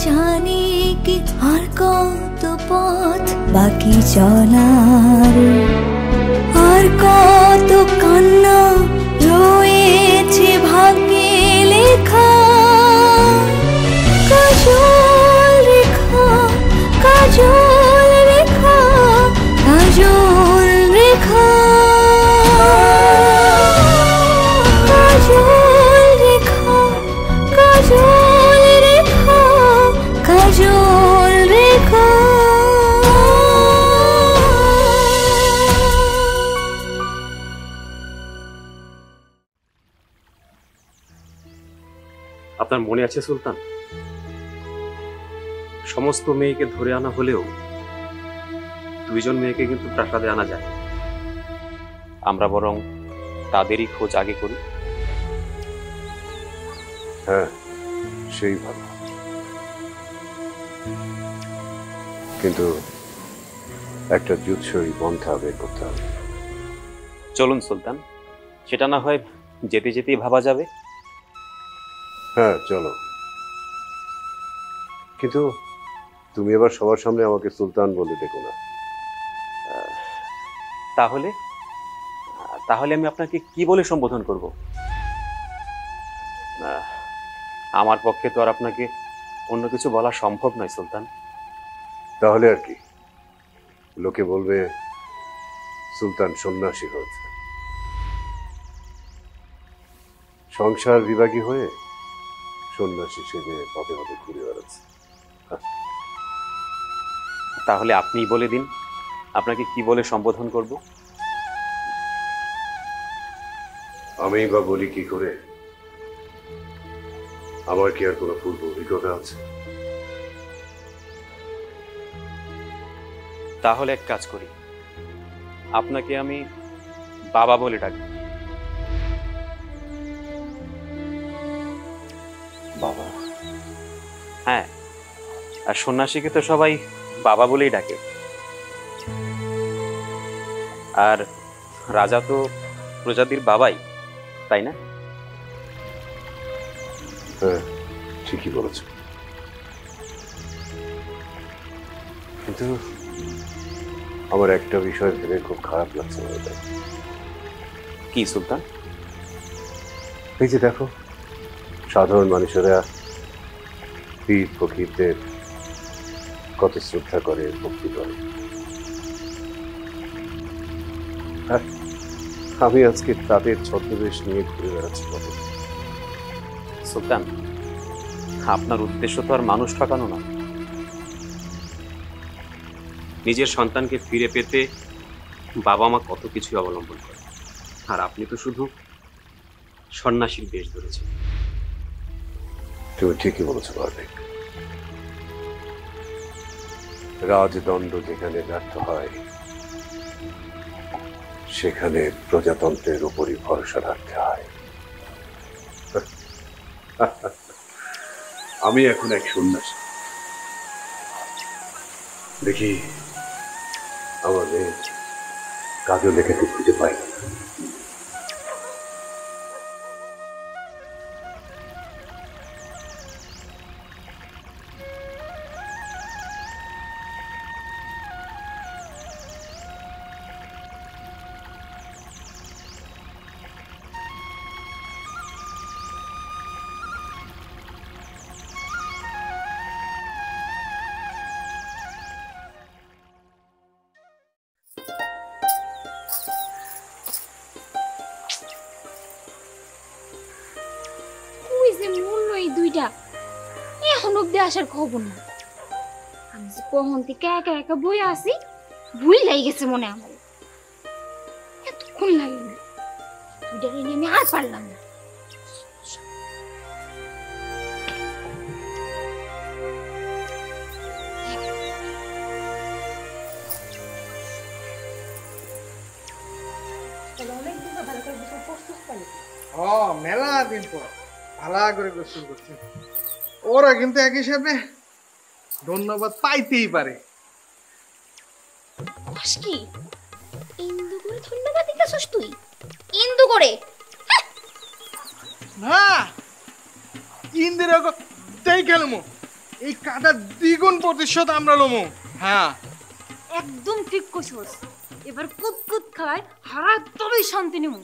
জানি কি আর কত পথ বাকি চলার, আর কত কান্না রয়েছে ভাগ্যে লেখা। কাজল রেখা, কাজল রেখা, কাজল রেখা, কাজল রেখা, কাজল রেখা, কাজল রেখা। আপনার মনে আছে সুলতান, সমস্ত মেয়েকে ধরে আনা হলেও দুইজন মেয়েকে কিন্তু প্রাসাদে আনা যায়। আমরা বরং তাদেরই খোঁজ আগে করি। হ্যাঁ, সেই ভালো, কিন্তু একটা জুৎসই পন্থা বের করতে হবে। চলুন সুলতান, সেটা না হয় যেতে যেতেই ভাবা যাবে। হ্যাঁ চলো, কিন্তু তুমি এবার সবার সামনে আমাকে সুলতান বলে দেখো না। তাহলে তাহলে আমি আপনাকে কি বলে সম্বোধন করব? আমার পক্ষে তো আর আপনাকে অন্য কিছু বলা সম্ভব নয় সুলতান। তাহলে আর কি, লোকে বলবে সুলতান সন্ন্যাসী হয়েছে, সংসার বিভাগী হয়ে সন্ন্যাসী সেজে পদে পদে ঘুরে বেড়াচ্ছে। তাহলে আপনিই বলে দিন, আপনাকে কি বলে সম্বোধন করব? আমি বা বলি কি করে? আমার কি আর কোনো পূর্ব অভিজ্ঞতা আছে? তাহলে এক কাজ করি, আপনাকে আমি বাবা বলে ডাকি। বাবা? হ্যাঁ, আর সন্ন্যাসীকে তো সবাই বাবা বলেই ডাকে। আর রাজা তো প্রজাতির বাবাই, তাই না? হ্যাঁ, ঠিকই বলেছ, কিন্তু আমার একটা বিষয় ভেবে খুব খারাপ লাগছে। কি সুলতান? এই যে দেখো, সাধারণ মানুষেরা পীর ফকিরদের কত শ্রদ্ধা করে, ভক্তি করে, আমি আজকে তাদের ছদ্মবেশ নিয়ে ঘুরে বেড়াচ্ছি। সুলতান, আপনার উদ্দেশ্য তো আর মানুষ ঠকানো না। নিজের সন্তানকে ফিরে পেতে বাবা মা কত কিছু অবলম্বন করে, আর আপনি তো শুধু সন্ন্যাসীর বেশ ধরেছেন। তুমি ঠিকই বলেছো বার্বিক, রাজদণ্ড যেখানে ব্যর্থ হয় সেখানে প্রজাতন্ত্রের উপরই ভরসা রাখতে হয়। আমি এখন এক সন্ন্যাসী, দেখি আমাদের কাজও লেখাকে খুঁজে পাই না। এখন অব্দি আসার খবর না। আমি যে কখন থেকে একা একা বই আসি, ভুল লেগে গেছে মনে আমার। এতক্ষণ লাগে না, দুইটা নিয়ে আমি আর পারলাম না। মেলা দিন পর ভালো করে গোসল করছে। ওরা কিন্তু এক হিসাবে ধন্যবাদ পাইতেই পারে। কি ইন্দু করে ধন্যবাদ দিতেছস তুই? ইন্দু করে না, ইন্দিরা দেই কেন এই কাটার দ্বিগুণ প্রতিশোধ আমরা লমু। হ্যাঁ একদম ঠিক কইছস। এবার কুত কুত খাওয়ায় হারা তবেই শান্তি নিমু।